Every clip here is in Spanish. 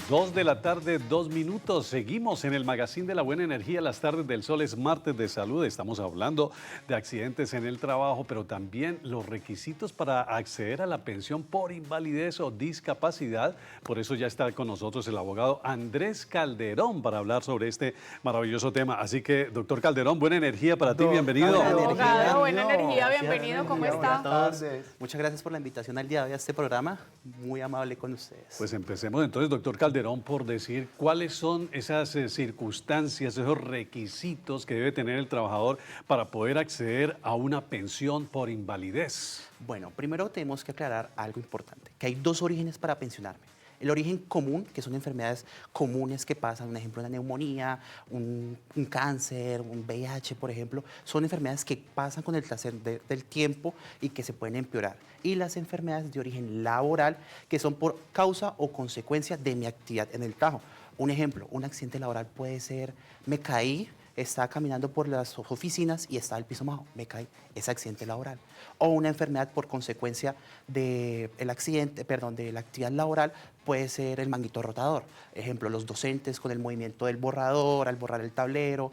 2 de la tarde, 2 minutos. Seguimos en el Magazine de la Buena Energía, las tardes del sol. Es martes de salud. Estamos hablando de accidentes en el trabajo, pero también los requisitos para acceder a la pensión por invalidez o discapacidad. Por eso ya está con nosotros el abogado Andrés Calderón para hablar sobre este maravilloso tema. Así que, doctor Calderón, buena energía para ti. Bienvenido. Abogado, buena energía, bienvenido. ¿Cómo está? Buenas tardes. Muchas gracias por la invitación al día de hoy a este programa. Muy amable con ustedes. Pues empecemos entonces, doctor Calderón, por decir cuáles son esas circunstancias, esos requisitos que debe tener el trabajador para poder acceder a una pensión por invalidez. Bueno, primero tenemos que aclarar algo importante, que hay dos orígenes para pensionarme. El origen común, que son enfermedades comunes que pasan, un ejemplo, una neumonía, un cáncer, un VIH, por ejemplo, son enfermedades que pasan con el placer del tiempo y que se pueden empeorar. Y las enfermedades de origen laboral, que son por causa o consecuencia de mi actividad en el trabajo. Un ejemplo, un accidente laboral puede ser, me caí, estaba caminando por las oficinas y estaba el piso mojado, me caí, es accidente laboral. O una enfermedad por consecuencia del accidente, perdón, de la actividad laboral, puede ser el manguito rotador. Ejemplo, los docentes con el movimiento del borrador, al borrar el tablero,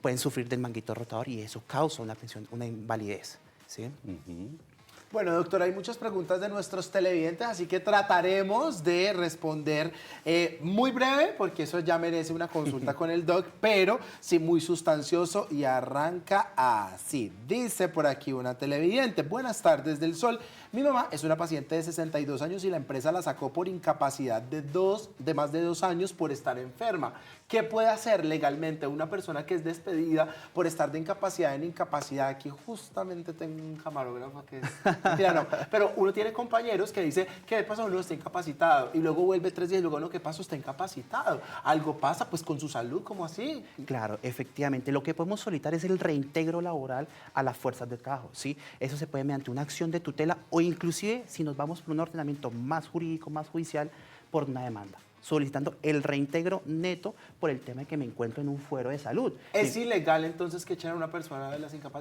pueden sufrir del manguito rotador y eso causa una pensión, una invalidez, ¿sí? Bueno, doctor, hay muchas preguntas de nuestros televidentes, así que trataremos de responder muy breve, porque eso ya merece una consulta con el doc, pero sí muy sustancioso y arranca así. Dice por aquí una televidente: buenas tardes del sol. Mi mamá es una paciente de 62 años y la empresa la sacó por incapacidad de más de 2 años por estar enferma. ¿Qué puede hacer legalmente una persona que es despedida por estar de incapacidad en incapacidad? Aquí justamente tengo un camarógrafo que es... Mentira, no. Pero uno tiene compañeros que dice, ¿qué pasa? Uno está incapacitado y luego vuelve 3 días y luego, no, ¿qué pasa? Está incapacitado. Algo pasa pues con su salud, ¿cómo así? Claro, efectivamente. Lo que podemos solicitar es el reintegro laboral a las fuerzas de trabajo, ¿sí? Eso se puede mediante una acción de tutela o inclusive, si nos vamos por un ordenamiento más jurídico, más judicial, por una demanda, solicitando el reintegro neto por el tema de que me encuentro en un fuero de salud. ¿Es ilegal entonces que echen a una persona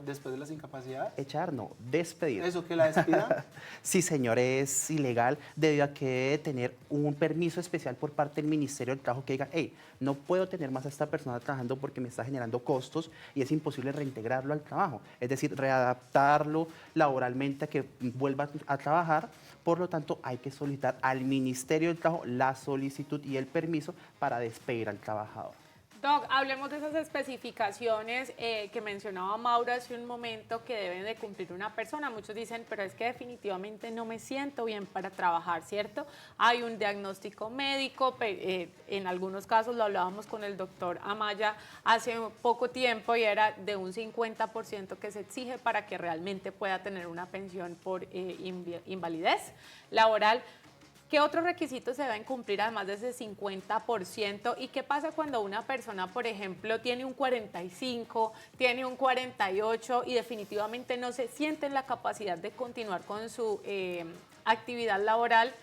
después de las incapacidades? Echar, no, despedir. ¿Eso que la despida? Sí, señor, es ilegal debido a que debe tener un permiso especial por parte del Ministerio del Trabajo que diga, hey, no puedo tener más a esta persona trabajando porque me está generando costos y es imposible reintegrarlo al trabajo. Es decir, readaptarlo laboralmente a que vuelva a trabajar. Por lo tanto, hay que solicitar al Ministerio del Trabajo la solicitud y el permiso para despedir al trabajador. Doc, hablemos de esas especificaciones que mencionaba Maura hace un momento que deben de cumplir una persona. Muchos dicen, pero es que definitivamente no me siento bien para trabajar, ¿cierto? Hay un diagnóstico médico, en algunos casos lo hablábamos con el doctor Amaya hace poco tiempo y era de un 50% que se exige para que realmente pueda tener una pensión por invalidez laboral. ¿Qué otros requisitos se deben cumplir además de ese 50%? ¿Y qué pasa cuando una persona, por ejemplo, tiene un 45, tiene un 48 y definitivamente no se siente en la capacidad de continuar con su actividad laboral,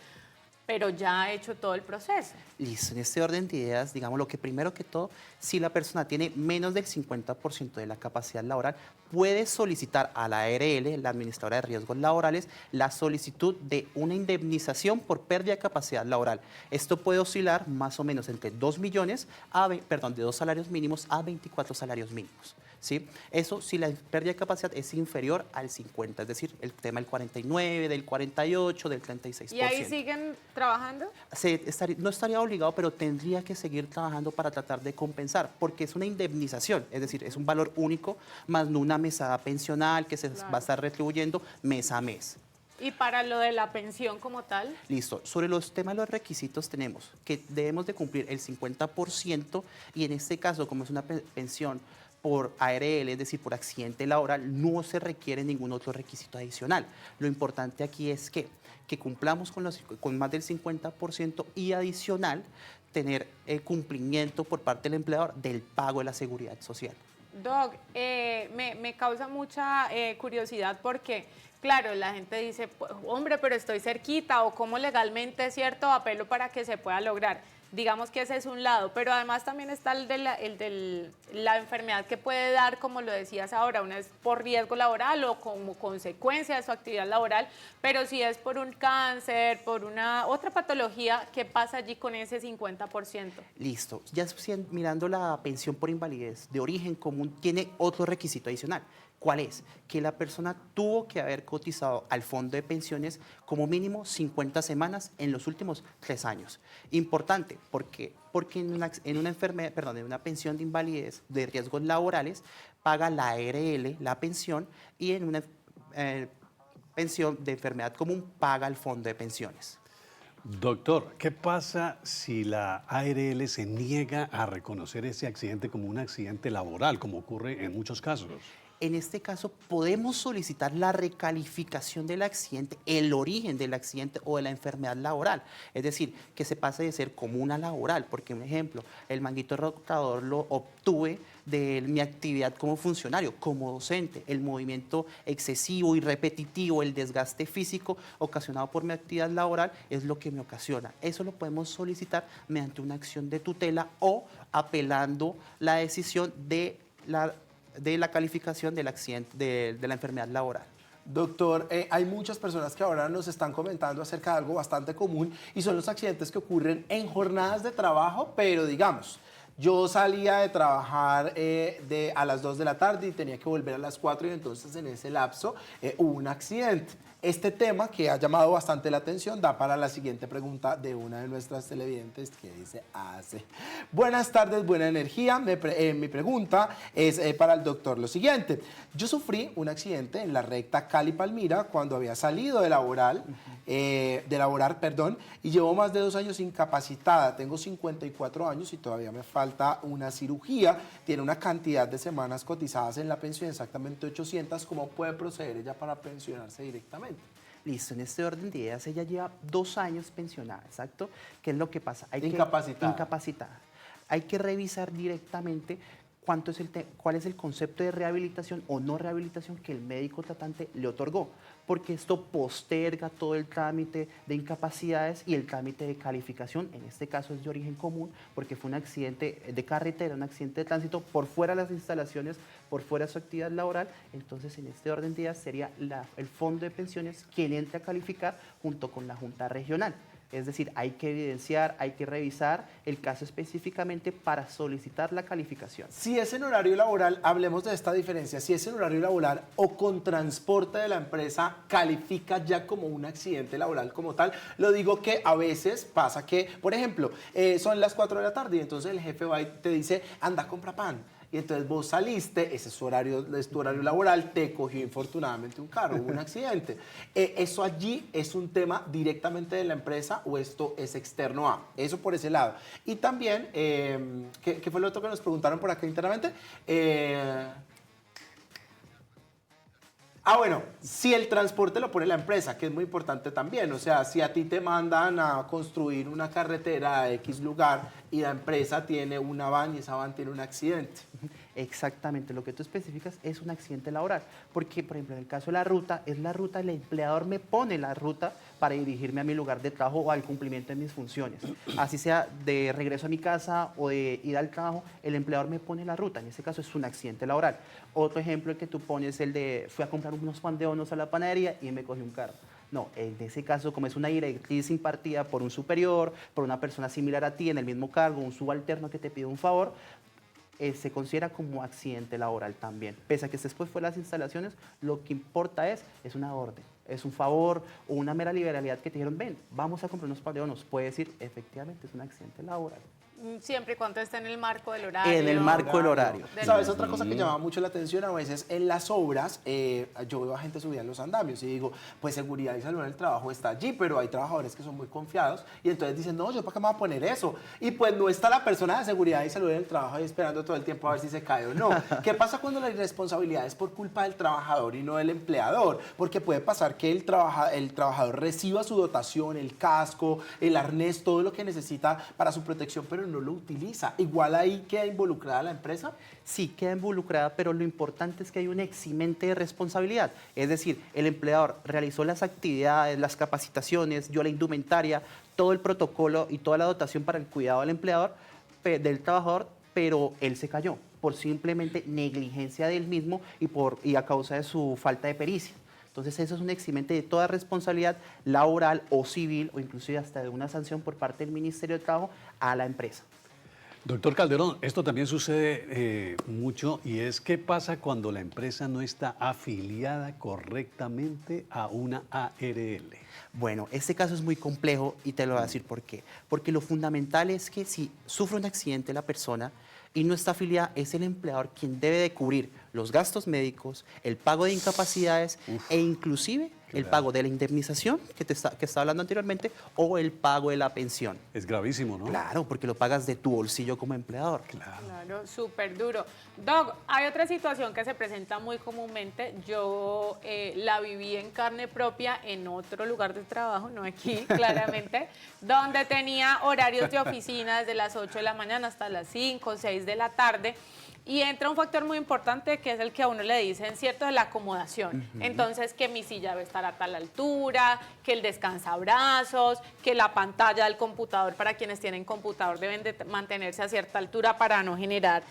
pero ya ha hecho todo el proceso? Listo, en este orden de ideas, digamos lo que primero que todo, si la persona tiene menos del 50% de la capacidad laboral, puede solicitar a la ARL, la Administradora de Riesgos Laborales, la solicitud de una indemnización por pérdida de capacidad laboral. Esto puede oscilar más o menos entre 2 millones, de 2 salarios mínimos a 24 salarios mínimos. ¿Sí? Eso si la pérdida de capacidad es inferior al 50, es decir, el tema del 49, del 48, del 36%. ¿Y ahí siguen trabajando? No estaría obligado, pero tendría que seguir trabajando para tratar de compensar, porque es una indemnización, es decir, es un valor único, más no una mesada pensional que se va a estar retribuyendo mes a mes. ¿Y para lo de la pensión como tal? Listo. Sobre los temas de los requisitos tenemos que debemos de cumplir el 50% y en este caso, como es una pensión por ARL, es decir, por accidente laboral, no se requiere ningún otro requisito adicional. Lo importante aquí es que cumplamos con más del 50% y adicional tener el cumplimiento por parte del empleador del pago de la seguridad social. Doc, me causa mucha curiosidad porque Claro, la gente dice, hombre, pero estoy cerquita, o cómo legalmente es cierto, apelo para que se pueda lograr. Digamos que ese es un lado, pero además también está el de la enfermedad que puede dar, como lo decías ahora, una es por riesgo laboral o como consecuencia de su actividad laboral, pero si es por un cáncer, por una otra patología, ¿qué pasa allí con ese 50%? Listo. Ya mirando la pensión por invalidez de origen común, tiene otro requisito adicional. ¿Cuál es? Que la persona tuvo que haber cotizado al fondo de pensiones como mínimo 50 semanas en los últimos 3 años. Importante, porque en una enfermedad, perdón, en una pensión de invalidez de riesgos laborales paga la ARL, la pensión, y en una pensión de enfermedad común paga el fondo de pensiones. Doctor, ¿qué pasa si la ARL se niega a reconocer ese accidente como un accidente laboral, como ocurre en muchos casos? En este caso, podemos solicitar la recalificación del accidente, el origen del accidente o de la enfermedad laboral. Es decir, que se pase de ser común a laboral. Porque, un ejemplo, el manguito rotador lo obtuve de mi actividad como funcionario, como docente. El movimiento excesivo y repetitivo, el desgaste físico ocasionado por mi actividad laboral es lo que me ocasiona. Eso lo podemos solicitar mediante una acción de tutela o apelando la decisión de la calificación del accidente, de la enfermedad laboral. Doctor, hay muchas personas que ahora nos están comentando acerca de algo bastante común y son los accidentes que ocurren en jornadas de trabajo, pero digamos, yo salía de trabajar a las 2 de la tarde y tenía que volver a las 4 y entonces en ese lapso hubo un accidente. Este tema, que ha llamado bastante la atención, da para la siguiente pregunta de una de nuestras televidentes que dice así. Buenas tardes, buena energía. Mi pregunta es para el doctor lo siguiente. Yo sufrí un accidente en la recta Cali-Palmira cuando había salido de laborar, y llevo más de 2 años incapacitada. Tengo 54 años y todavía me falta una cirugía. Tiene una cantidad de semanas cotizadas en la pensión, exactamente 800. ¿Cómo puede proceder ella para pensionarse directamente? Listo, en este orden de ideas, ella lleva 2 años pensionada, ¿exacto? ¿Qué es lo que pasa? Incapacitada. Hay que revisar directamente cuál es el concepto de rehabilitación o no rehabilitación que el médico tratante le otorgó, porque esto posterga todo el trámite de incapacidades y el trámite de calificación. En este caso es de origen común porque fue un accidente de carretera, un accidente de tránsito por fuera de las instalaciones, por fuera de su actividad laboral. Entonces, en este orden de ideas sería el fondo de pensiones quien entre a calificar junto con la Junta Regional. Es decir, hay que evidenciar, hay que revisar el caso específicamente para solicitar la calificación. Si es en horario laboral, hablemos de esta diferencia. Si es en horario laboral o con transporte de la empresa, ¿califica ya como un accidente laboral como tal? Lo digo que a veces pasa que, por ejemplo, son las 4 de la tarde y entonces el jefe va y te dice, anda, compra pan. Y entonces vos saliste, ese es tu horario laboral, te cogió infortunadamente un carro, hubo un accidente. ¿Eso allí es un tema directamente de la empresa o esto es externo a? Eso por ese lado. Y también, ¿qué fue lo otro que nos preguntaron por acá internamente? Bueno, si el transporte lo pone la empresa, que es muy importante también. O sea, si a ti te mandan a construir una carretera a X lugar y la empresa tiene una van y esa van tiene un accidente. Exactamente, lo que tú especificas es un accidente laboral, porque por ejemplo en el caso de la ruta, el empleador me pone la ruta para dirigirme a mi lugar de trabajo o al cumplimiento de mis funciones. Así sea de regreso a mi casa o de ir al trabajo, el empleador me pone la ruta, en ese caso es un accidente laboral. Otro ejemplo que tú pones es el de fui a comprar unos pan de hornos a la panadería y me cogí un carro. No, en ese caso, como es una directriz impartida por un superior, por una persona similar a ti en el mismo cargo, un subalterno que te pide un favor, se considera como accidente laboral también. Pese a que después fue las instalaciones, lo que importa es una orden, es un favor o una mera liberalidad que te dijeron, ven, vamos a comprar unos pan de hornos. Puede decir, efectivamente, es un accidente laboral. Siempre y cuando esté en el marco del horario. En el marco del horario. ¿Sabes? Otra cosa que llama mucho la atención a veces en las obras, yo veo a gente subida en los andamios y digo, pues seguridad y salud en el trabajo está allí, pero hay trabajadores que son muy confiados y entonces dicen, no, yo para qué me voy a poner eso. Y pues no está la persona de seguridad y salud en el trabajo ahí esperando todo el tiempo a ver si se cae o no. ¿Qué pasa cuando la irresponsabilidad es por culpa del trabajador y no del empleador? Porque puede pasar que el trabajador reciba su dotación, el casco, el arnés, todo lo que necesita para su protección, pero no lo utiliza. Igual ahí queda involucrada la empresa. Sí, queda involucrada, pero lo importante es que hay un eximente de responsabilidad. Es decir, el empleador realizó las actividades, las capacitaciones, dio la indumentaria, todo el protocolo y toda la dotación para el cuidado del empleador, del trabajador, pero él se cayó por simplemente negligencia del mismo y a causa de su falta de pericia. Entonces eso es un eximente de toda responsabilidad laboral o civil o inclusive hasta de una sanción por parte del Ministerio de Trabajo a la empresa. Doctor Calderón, esto también sucede mucho y es qué pasa cuando la empresa no está afiliada correctamente a una ARL. Bueno, este caso es muy complejo y te lo voy a decir por qué. Porque lo fundamental es que si sufre un accidente la persona y no está afiliada, es el empleador quien debe de cubrir los gastos médicos, el pago de incapacidades e inclusive el pago de la indemnización que estaba hablando anteriormente o el pago de la pensión. Es gravísimo, ¿no? Claro, porque lo pagas de tu bolsillo como empleador. Claro, súper duro. Doc, hay otra situación que se presenta muy comúnmente. Yo la viví en carne propia en otro lugar de trabajo, no aquí, claramente, donde tenía horarios de oficina desde las 8 de la mañana hasta las 5 o 6 de la tarde. Y entra un factor muy importante que es el que a uno le dicen, ¿cierto?, de la acomodación. Entonces, que mi silla debe estar a tal altura, que el descansabrazos, que la pantalla del computador, para quienes tienen computador, deben de mantenerse a cierta altura para no generar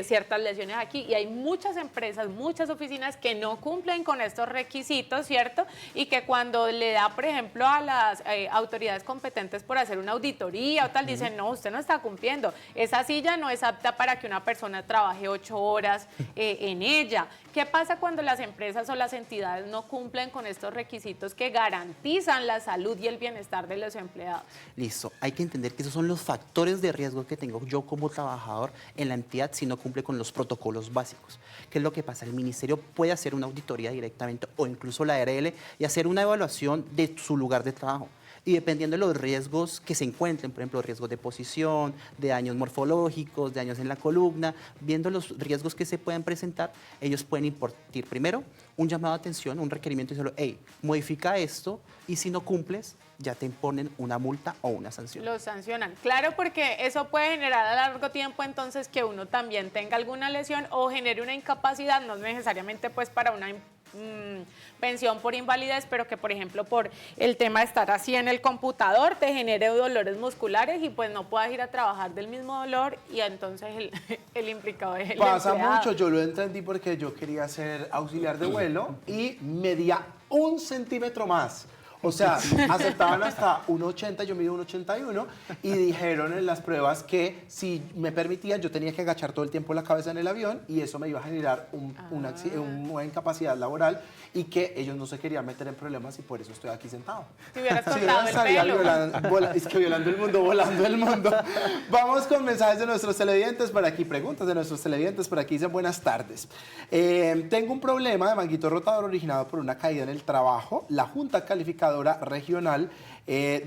ciertas lesiones aquí. Y hay muchas empresas, muchas oficinas que no cumplen con estos requisitos, ¿cierto? Y que cuando le da, por ejemplo, a las autoridades competentes por hacer una auditoría o tal, dicen, no, usted no está cumpliendo. Esa silla no es apta para que una persona trabaje 8 horas en ella. ¿Qué pasa cuando las empresas o las entidades no cumplen con estos requisitos que garantizan la salud y el bienestar de los empleados? Listo, hay que entender que esos son los factores de riesgo que tengo yo como trabajador en la entidad si no cumple con los protocolos básicos. ¿Qué es lo que pasa? El ministerio puede hacer una auditoría directamente o incluso la ARL y hacer una evaluación de su lugar de trabajo. Y dependiendo de los riesgos que se encuentren, por ejemplo, riesgos de posición, de daños morfológicos, de daños en la columna, viendo los riesgos que se pueden presentar, ellos pueden impartir primero un llamado de atención, un requerimiento y decirle, hey, modifica esto y si no cumples, ya te imponen una multa o una sanción. Lo sancionan. Claro, porque eso puede generar a largo tiempo entonces que uno también tenga alguna lesión o genere una incapacidad, no necesariamente pues para una pensión por invalidez, pero que por ejemplo por el tema de estar así en el computador te genere dolores musculares y pues no puedas ir a trabajar del mismo dolor y entonces el implicado es el Pasa empleado. mucho, yo lo entendí porque yo quería ser auxiliar de vuelo y medía 1 centímetro más. O sea, aceptaban hasta 1,80, yo mido 1,81 y dijeron en las pruebas que si me permitían yo tenía que agachar todo el tiempo la cabeza en el avión y eso me iba a generar una incapacidad laboral y que ellos no se querían meter en problemas y por eso estoy aquí sentado. Te hubieras Si cortado el estaría pelo. es que violando el mundo, volando el mundo. Vamos con mensajes de nuestros televidentes por aquí, preguntas de nuestros televidentes por aquí. Dicen buenas tardes. Tengo un problema de manguito rotador originado por una caída en el trabajo. La Junta Calificadora Regional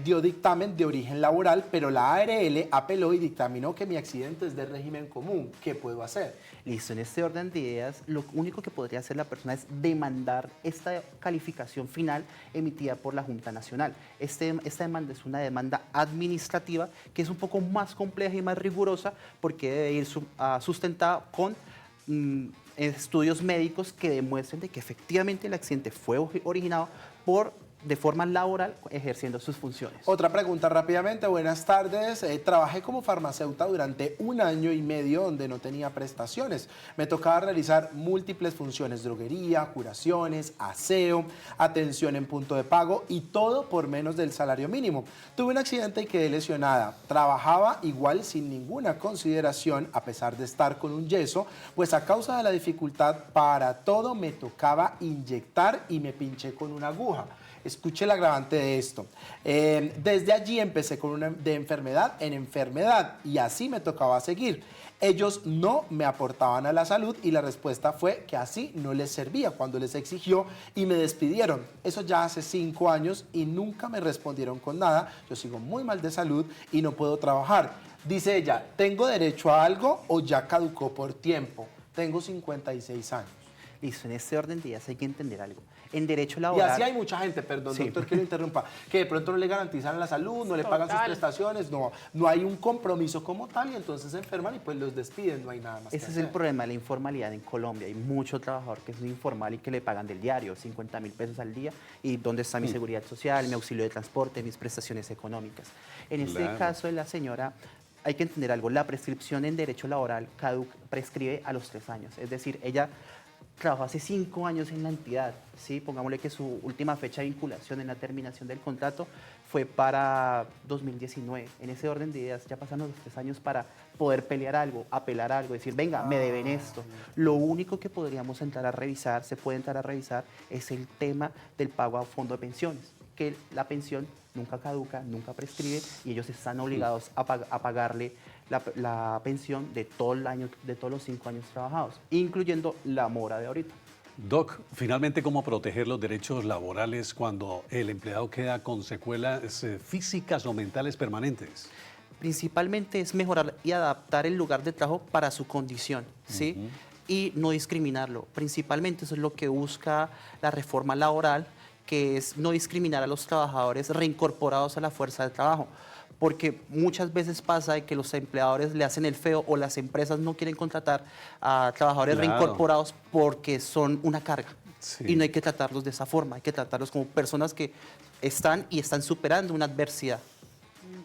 dio dictamen de origen laboral, pero la ARL apeló y dictaminó que mi accidente es de régimen común. ¿Qué puedo hacer? Listo, en este orden de ideas, lo único que podría hacer la persona es demandar esta calificación final emitida por la Junta Nacional. Esta demanda es una demanda administrativa que es un poco más compleja y más rigurosa porque debe ir sustentada con estudios médicos que demuestren de que efectivamente el accidente fue originado de forma laboral ejerciendo sus funciones. Otra pregunta rápidamente, buenas tardes. Trabajé como farmacéutica durante 1 año y medio donde no tenía prestaciones. Me tocaba realizar múltiples funciones, droguería, curaciones, aseo, atención en punto de pago y todo por menos del salario mínimo. Tuve un accidente y quedé lesionada. Trabajaba igual sin ninguna consideración a pesar de estar con un yeso, pues a causa de la dificultad para todo me tocaba inyectar y me pinché con una aguja. Escuche el agravante de esto. Desde allí empecé de enfermedad en enfermedad y así me tocaba seguir. Ellos no me aportaban a la salud y la respuesta fue que así no les servía cuando les exigió y me despidieron. Eso ya hace 5 años y nunca me respondieron con nada. Yo sigo muy mal de salud y no puedo trabajar. Dice ella, ¿tengo derecho a algo o ya caducó por tiempo? Tengo 56 años. Listo, en este orden de ideas hay que entender algo. En derecho Y laboral... así hay mucha gente, perdón, Sí. doctor, que lo interrumpa, que de pronto no le garantizan la salud, no le pagan sus Total. prestaciones, no hay un compromiso como tal y entonces se enferman y pues los despiden, no hay nada más. Ese que es el hacer. problema de la informalidad en Colombia. Hay mucho trabajador que es informal y que le pagan del diario 50.000 pesos al día. ¿Y dónde está mi seguridad social, mi auxilio de transporte, mis prestaciones económicas? En este Claro. caso de la señora, hay que entender algo. La prescripción en derecho laboral prescribe a los 3 años. Es decir, ella trabajó hace 5 años en la entidad, ¿sí? Pongámosle que su última fecha de vinculación en la terminación del contrato fue para 2019. En ese orden de ideas ya pasaron los 3 años para poder pelear algo, apelar algo, decir, venga, me deben esto. Lo único que podríamos entrar a revisar, se puede entrar a revisar, es el tema del pago a fondo de pensiones, que la pensión nunca caduca, nunca prescribe y ellos están obligados a pagarle la pensión de todo el año, de todos los 5 años trabajados, incluyendo la mora de ahorita. Doc, finalmente, ¿cómo proteger los derechos laborales cuando el empleado queda con secuelas físicas o mentales permanentes? Principalmente es mejorar y adaptar el lugar de trabajo para su condición, ¿sí? Y no discriminarlo. Principalmente eso es lo que busca la reforma laboral, que es no discriminar a los trabajadores reincorporados a la fuerza de trabajo. Porque muchas veces pasa de que los empleadores le hacen el feo o las empresas no quieren contratar a trabajadores Claro. reincorporados porque son una carga. Sí. Y no hay que tratarlos de esa forma, hay que tratarlos como personas que están superando una adversidad.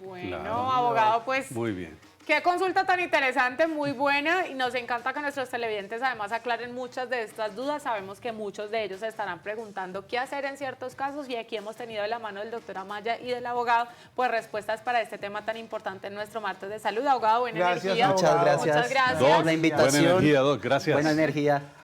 Bueno, Claro. abogado, pues Muy bien. qué consulta tan interesante, muy buena, y nos encanta que nuestros televidentes además aclaren muchas de estas dudas. Sabemos que muchos de ellos se estarán preguntando qué hacer en ciertos casos y aquí hemos tenido de la mano del doctor Amaya y del abogado pues respuestas para este tema tan importante en nuestro martes de salud. Abogado, buena Gracias, energía. abogado. Muchas gracias. Muchas gracias. Por la invitación. Buena energía, Doc. Gracias. Buena energía.